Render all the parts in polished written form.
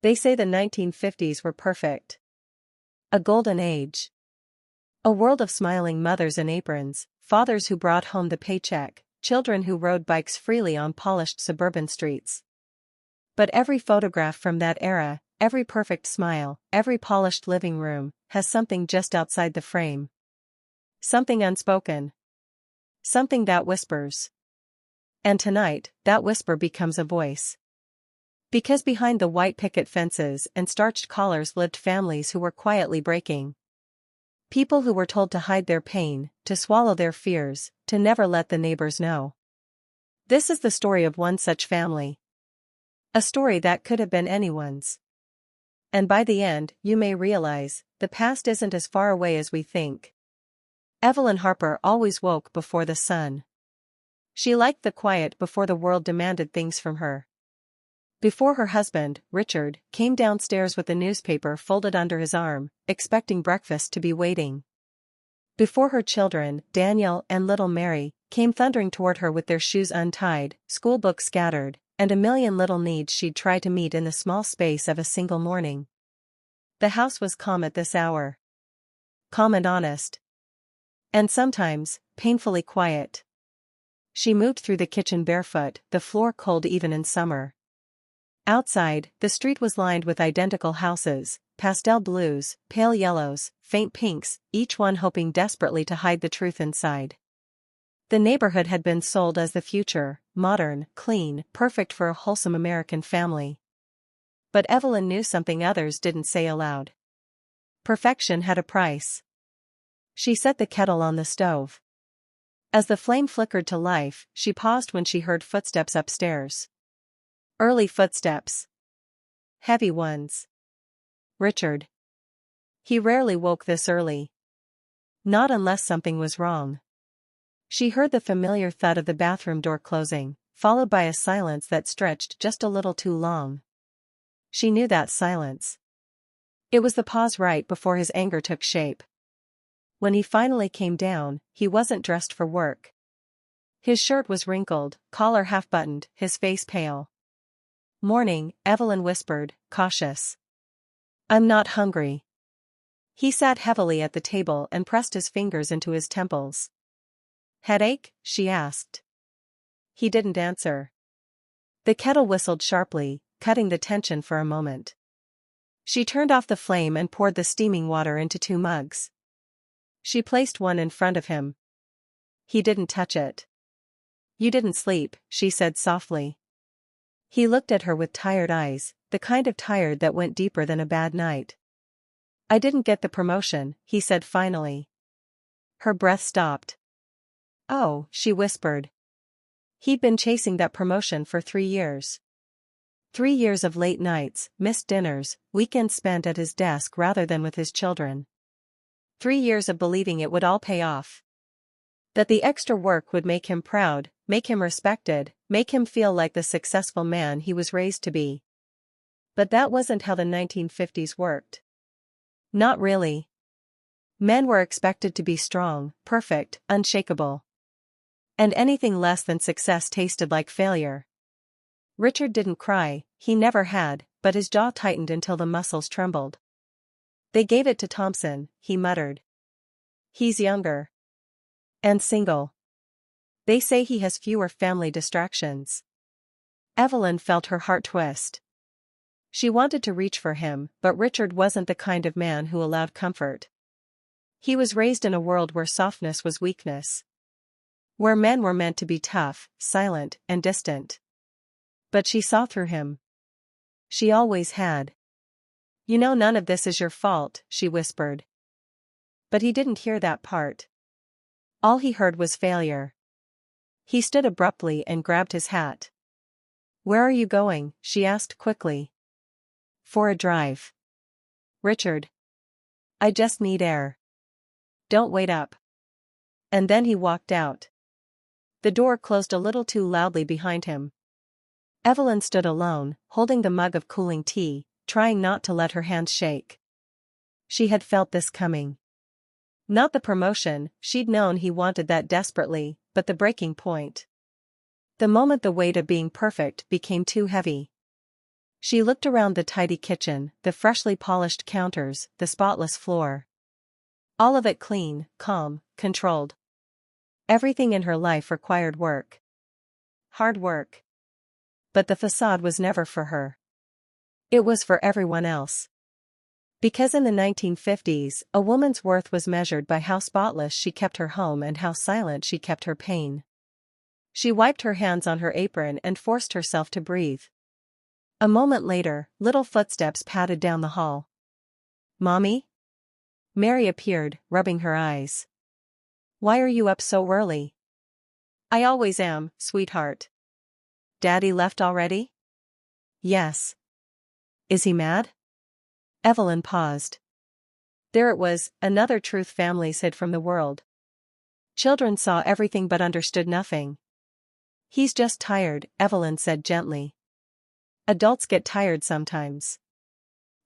They say the 1950s were perfect. A golden age. A world of smiling mothers in aprons, fathers who brought home the paycheck, children who rode bikes freely on polished suburban streets. But every photograph from that era, every perfect smile, every polished living room, has something just outside the frame. Something unspoken. Something that whispers. And tonight, that whisper becomes a voice. Because behind the white picket fences and starched collars lived families who were quietly breaking. People who were told to hide their pain, to swallow their fears, to never let the neighbors know. This is the story of one such family. A story that could have been anyone's. And by the end, you may realize, the past isn't as far away as we think. Evelyn Harper always woke before the sun. She liked the quiet before the world demanded things from her. Before her husband, Richard, came downstairs with the newspaper folded under his arm, expecting breakfast to be waiting. Before her children, Daniel and little Mary, came thundering toward her with their shoes untied, schoolbooks scattered, and a million little needs she'd try to meet in the small space of a single morning. The house was calm at this hour. Calm and honest. And sometimes, painfully quiet. She moved through the kitchen barefoot, the floor cold even in summer. Outside, the street was lined with identical houses, pastel blues, pale yellows, faint pinks, each one hoping desperately to hide the truth inside. The neighborhood had been sold as the future, modern, clean, perfect for a wholesome American family. But Evelyn knew something others didn't say aloud. Perfection had a price. She set the kettle on the stove. As the flame flickered to life, she paused when she heard footsteps upstairs. Early footsteps. Heavy ones. Richard. He rarely woke this early. Not unless something was wrong. She heard the familiar thud of the bathroom door closing, followed by a silence that stretched just a little too long. She knew that silence. It was the pause right before his anger took shape. When he finally came down, he wasn't dressed for work. His shirt was wrinkled, collar half-buttoned, his face pale. "Morning," Evelyn whispered, cautious. "I'm not hungry." He sat heavily at the table and pressed his fingers into his temples. "Headache?" she asked. He didn't answer. The kettle whistled sharply, cutting the tension for a moment. She turned off the flame and poured the steaming water into 2 mugs. She placed one in front of him. He didn't touch it. "You didn't sleep," she said softly. He looked at her with tired eyes, the kind of tired that went deeper than a bad night. "I didn't get the promotion," he said finally. Her breath stopped. "Oh," she whispered. He'd been chasing that promotion for 3 years. 3 years of late nights, missed dinners, weekends spent at his desk rather than with his children. 3 years of believing it would all pay off. That the extra work would make him proud, make him respected, make him feel like the successful man he was raised to be. But that wasn't how the 1950s worked. Not really. Men were expected to be strong, perfect, unshakable. And anything less than success tasted like failure. Richard didn't cry, he never had, but his jaw tightened until the muscles trembled. "They gave it to Thompson," he muttered. "He's younger. And single. They say he has fewer family distractions." Evelyn felt her heart twist. She wanted to reach for him, but Richard wasn't the kind of man who allowed comfort. He was raised in a world where softness was weakness. Where men were meant to be tough, silent, and distant. But she saw through him. She always had. "You know none of this is your fault," she whispered. But he didn't hear that part. All he heard was failure. He stood abruptly and grabbed his hat. "Where are you going?" she asked quickly. "For a drive." "Richard. I just need air. Don't wait up." And then he walked out. The door closed a little too loudly behind him. Evelyn stood alone, holding the mug of cooling tea, trying not to let her hands shake. She had felt this coming. Not the promotion, she'd known he wanted that desperately, but the breaking point. The moment the weight of being perfect became too heavy. She looked around the tidy kitchen, the freshly polished counters, the spotless floor. All of it clean, calm, controlled. Everything in her life required work. Hard work. But the facade was never for her. It was for everyone else. Because in the 1950s, a woman's worth was measured by how spotless she kept her home and how silent she kept her pain. She wiped her hands on her apron and forced herself to breathe. A moment later, little footsteps padded down the hall. "Mommy?" Mary appeared, rubbing her eyes. "Why are you up so early?" "I always am, sweetheart." "Daddy left already?" "Yes." "Is he mad?" Evelyn paused. There it was, another truth families hid from the world. Children saw everything but understood nothing. "He's just tired," Evelyn said gently. "Adults get tired sometimes."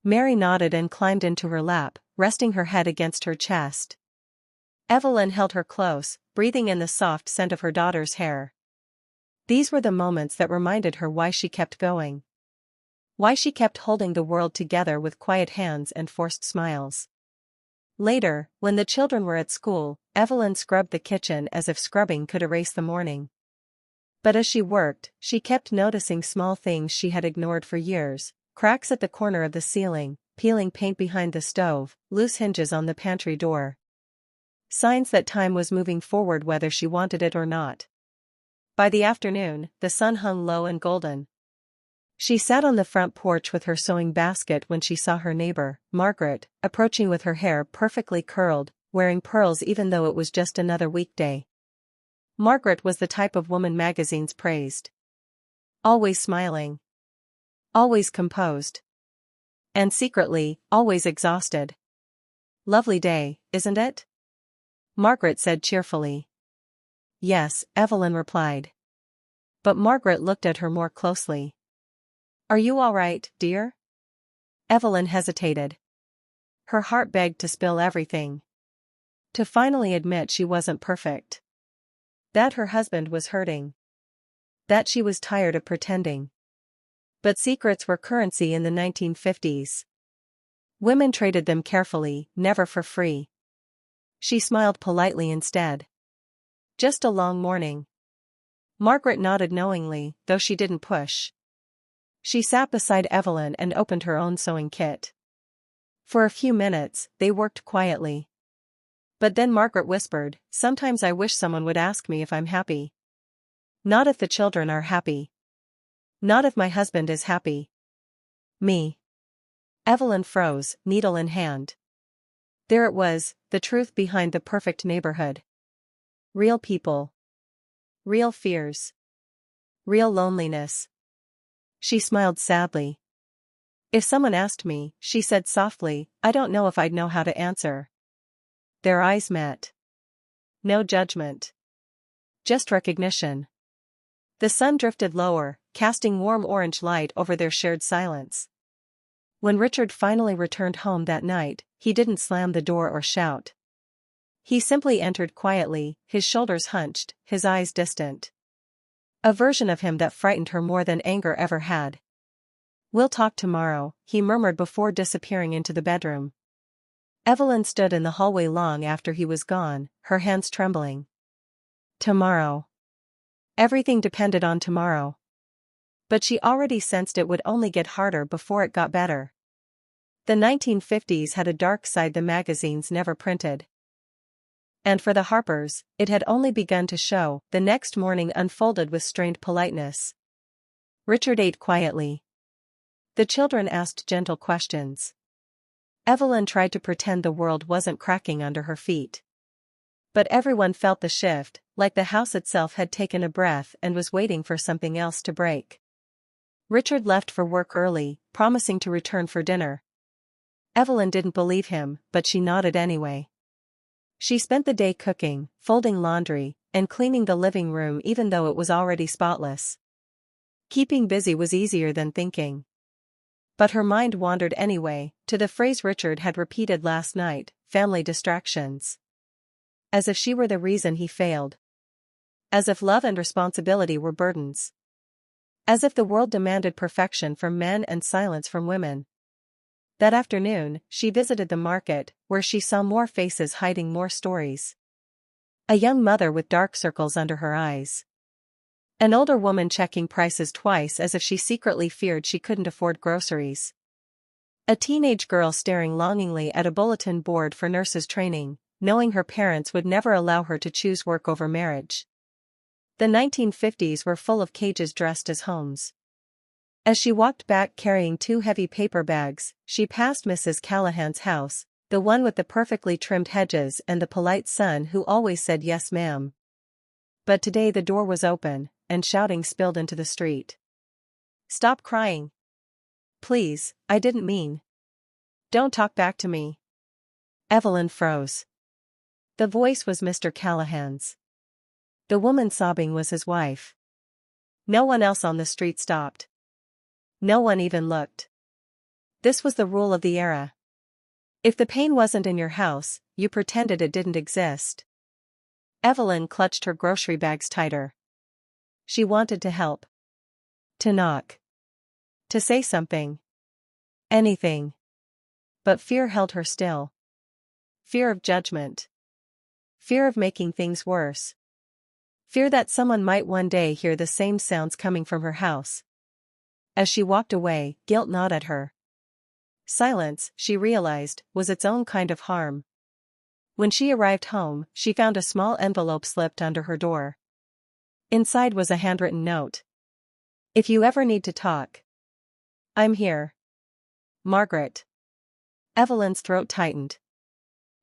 Mary nodded and climbed into her lap, resting her head against her chest. Evelyn held her close, breathing in the soft scent of her daughter's hair. These were the moments that reminded her why she kept going. Why she kept holding the world together with quiet hands and forced smiles. Later, when the children were at school, Evelyn scrubbed the kitchen as if scrubbing could erase the morning. But as she worked, she kept noticing small things she had ignored for years: cracks at the corner of the ceiling, peeling paint behind the stove, loose hinges on the pantry door. Signs that time was moving forward whether she wanted it or not. By the afternoon, the sun hung low and golden. She sat on the front porch with her sewing basket when she saw her neighbor, Margaret, approaching with her hair perfectly curled, wearing pearls even though it was just another weekday. Margaret was the type of woman magazines praised. Always smiling. Always composed. And secretly, always exhausted. "Lovely day, isn't it?" Margaret said cheerfully. "Yes," Evelyn replied. But Margaret looked at her more closely. "Are you all right, dear?" Evelyn hesitated. Her heart begged to spill everything. To finally admit she wasn't perfect. That her husband was hurting. That she was tired of pretending. But secrets were currency in the 1950s. Women traded them carefully, never for free. She smiled politely instead. "Just a long morning." Margaret nodded knowingly, though she didn't push. She sat beside Evelyn and opened her own sewing kit. For a few minutes, they worked quietly. But then Margaret whispered, "Sometimes I wish someone would ask me if I'm happy. Not if the children are happy. Not if my husband is happy. Me." Evelyn froze, needle in hand. There it was, the truth behind the perfect neighborhood. Real people. Real fears. Real loneliness. She smiled sadly. "If someone asked me," she said softly, "I don't know if I'd know how to answer." Their eyes met. No judgment. Just recognition. The sun drifted lower, casting warm orange light over their shared silence. When Richard finally returned home that night, he didn't slam the door or shout. He simply entered quietly, his shoulders hunched, his eyes distant. A version of him that frightened her more than anger ever had. "We'll talk tomorrow," he murmured before disappearing into the bedroom. Evelyn stood in the hallway long after he was gone, her hands trembling. Tomorrow. Everything depended on tomorrow. But she already sensed it would only get harder before it got better. The 1950s had a dark side the magazines never printed. And for the Harpers, it had only begun to show. The next morning unfolded with strained politeness. Richard ate quietly. The children asked gentle questions. Evelyn tried to pretend the world wasn't cracking under her feet. But everyone felt the shift, like the house itself had taken a breath and was waiting for something else to break. Richard left for work early, promising to return for dinner. Evelyn didn't believe him, but she nodded anyway. She spent the day cooking, folding laundry, and cleaning the living room even though it was already spotless. Keeping busy was easier than thinking. But her mind wandered anyway, to the phrase Richard had repeated last night, family distractions. As if she were the reason he failed. As if love and responsibility were burdens. As if the world demanded perfection from men and silence from women. That afternoon, she visited the market, where she saw more faces hiding more stories. A young mother with dark circles under her eyes. An older woman checking prices twice as if she secretly feared she couldn't afford groceries. A teenage girl staring longingly at a bulletin board for nurses training, knowing her parents would never allow her to choose work over marriage. The 1950s were full of cages dressed as homes. As she walked back carrying 2 heavy paper bags, she passed Mrs. Callahan's house, the one with the perfectly trimmed hedges and the polite son who always said yes ma'am. But today the door was open, and shouting spilled into the street. "Stop crying. Please, I didn't mean. Don't talk back to me." Evelyn froze. The voice was Mr. Callahan's. The woman sobbing was his wife. No one else on the street stopped. No one even looked. This was the rule of the era. If the pain wasn't in your house, you pretended it didn't exist. Evelyn clutched her grocery bags tighter. She wanted to help. To knock. To say something. Anything. But fear held her still. Fear of judgment. Fear of making things worse. Fear that someone might one day hear the same sounds coming from her house. As she walked away, guilt gnawed at her. Silence, she realized, was its own kind of harm. When she arrived home, she found a small envelope slipped under her door. Inside was a handwritten note. "If you ever need to talk, I'm here. Margaret." Evelyn's throat tightened.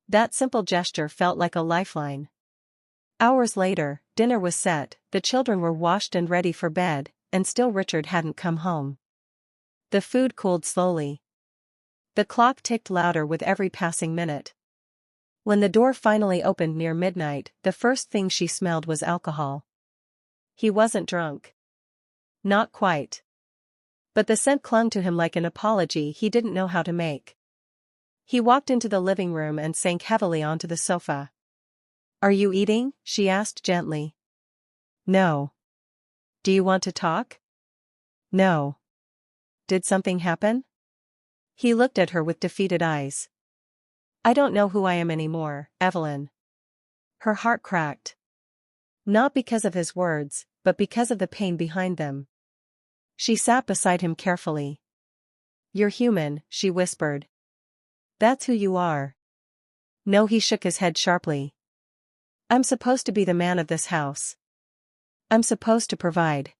That simple gesture felt like a lifeline. Hours later, dinner was set, the children were washed and ready for bed, and still Richard hadn't come home. The food cooled slowly. The clock ticked louder with every passing minute. When the door finally opened near midnight, the first thing she smelled was alcohol. He wasn't drunk. Not quite. But the scent clung to him like an apology he didn't know how to make. He walked into the living room and sank heavily onto the sofa. "Are you eating?" she asked gently. "No." "Do you want to talk?" "No." "Did something happen?" He looked at her with defeated eyes. "I don't know who I am anymore, Evelyn." Her heart cracked. Not because of his words, but because of the pain behind them. She sat beside him carefully. "You're human," she whispered. "That's who you are." "No," he shook his head sharply. "I'm supposed to be the man of this house. I'm supposed to provide.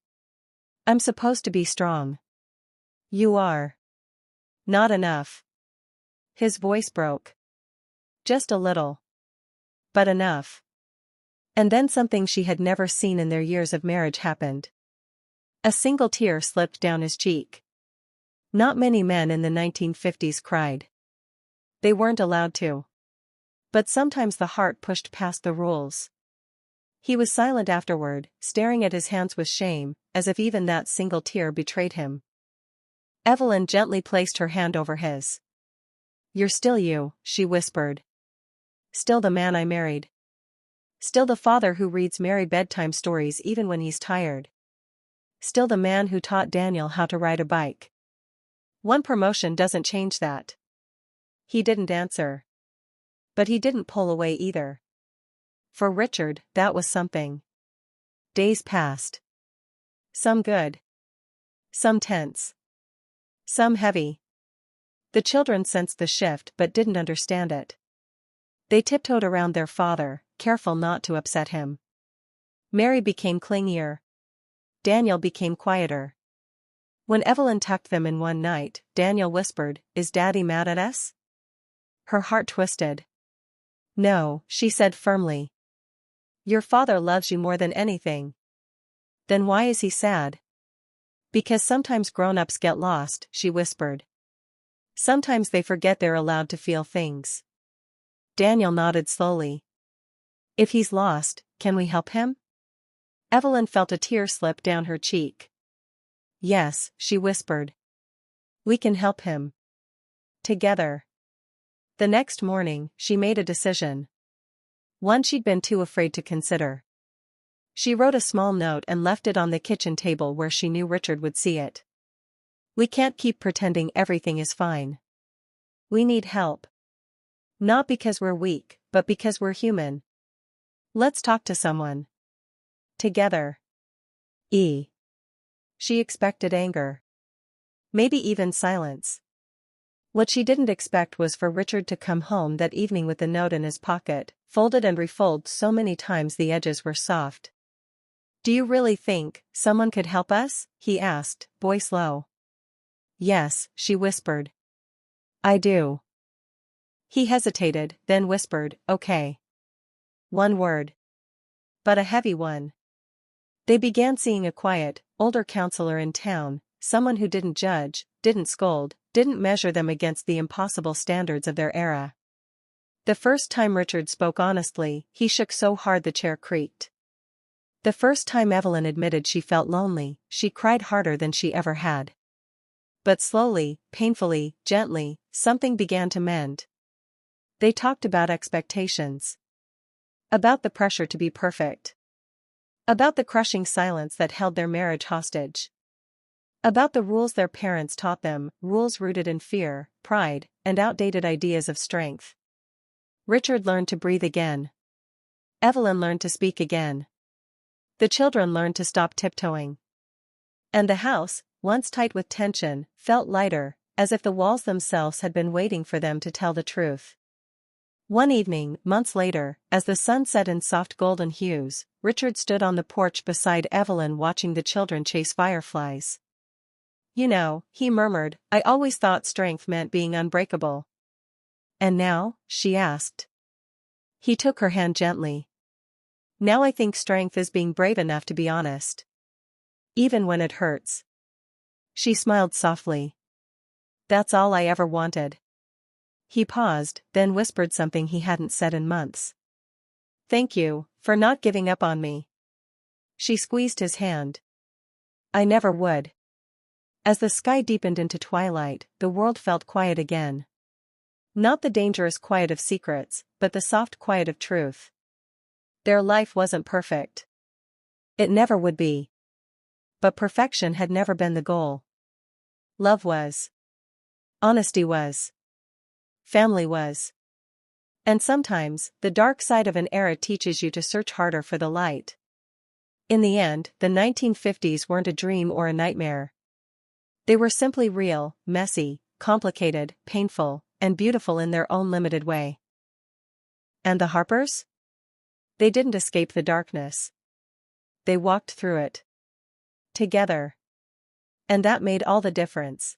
I'm supposed to be strong. You are not enough." His voice broke. Just a little. But enough. And then something she had never seen in their years of marriage happened. A single tear slipped down his cheek. Not many men in the 1950s cried. They weren't allowed to. But sometimes the heart pushed past the rules. He was silent afterward, staring at his hands with shame, as if even that single tear betrayed him. Evelyn gently placed her hand over his. "You're still you," she whispered. "Still the man I married. Still the father who reads Mary bedtime stories even when he's tired. Still the man who taught Daniel how to ride a bike. One promotion doesn't change that." He didn't answer. But he didn't pull away either. For Richard, that was something. Days passed. Some good. Some tense. Some heavy. The children sensed the shift but didn't understand it. They tiptoed around their father, careful not to upset him. Mary became clingier. Daniel became quieter. When Evelyn tucked them in one night, Daniel whispered, "Is Daddy mad at us?" Her heart twisted. "No," she said firmly. "Your father loves you more than anything." "Then why is he sad?" "Because sometimes grown-ups get lost," she whispered. "Sometimes they forget they're allowed to feel things." Daniel nodded slowly. "If he's lost, can we help him?" Evelyn felt a tear slip down her cheek. "Yes," she whispered. "We can help him. Together." The next morning, she made a decision. One she'd been too afraid to consider. She wrote a small note and left it on the kitchen table where she knew Richard would see it. We can't keep pretending everything is fine. We need help. Not because we're weak, but because we're human. Let's talk to someone. Together. She expected anger. Maybe even silence. What she didn't expect was for Richard to come home that evening with the note in his pocket, folded and refolded so many times the edges were soft. "Do you really think someone could help us?" he asked, voice low. "Yes," she whispered. "I do." He hesitated, then whispered, "Okay." One word. But a heavy one. They began seeing a quiet, older counselor in town, someone who didn't judge, didn't scold, didn't measure them against the impossible standards of their era. The first time Richard spoke honestly, he shook so hard the chair creaked. The first time Evelyn admitted she felt lonely, she cried harder than she ever had. But slowly, painfully, gently, something began to mend. They talked about expectations. About the pressure to be perfect. About the crushing silence that held their marriage hostage. About the rules their parents taught them, rules rooted in fear, pride, and outdated ideas of strength. Richard learned to breathe again. Evelyn learned to speak again. The children learned to stop tiptoeing. And the house, once tight with tension, felt lighter, as if the walls themselves had been waiting for them to tell the truth. One evening, months later, as the sun set in soft golden hues, Richard stood on the porch beside Evelyn watching the children chase fireflies. "You know," he murmured, "I always thought strength meant being unbreakable." "And now?" she asked. He took her hand gently. "Now I think strength is being brave enough to be honest. Even when it hurts." She smiled softly. "That's all I ever wanted." He paused, then whispered something he hadn't said in months. "Thank you, for not giving up on me." She squeezed his hand. "I never would." As the sky deepened into twilight, the world felt quiet again. Not the dangerous quiet of secrets, but the soft quiet of truth. Their life wasn't perfect. It never would be. But perfection had never been the goal. Love was. Honesty was. Family was. And sometimes, the dark side of an era teaches you to search harder for the light. In the end, the 1950s weren't a dream or a nightmare. They were simply real, messy, complicated, painful, and beautiful in their own limited way. And the Harpers? They didn't escape the darkness. They walked through it. Together. And that made all the difference.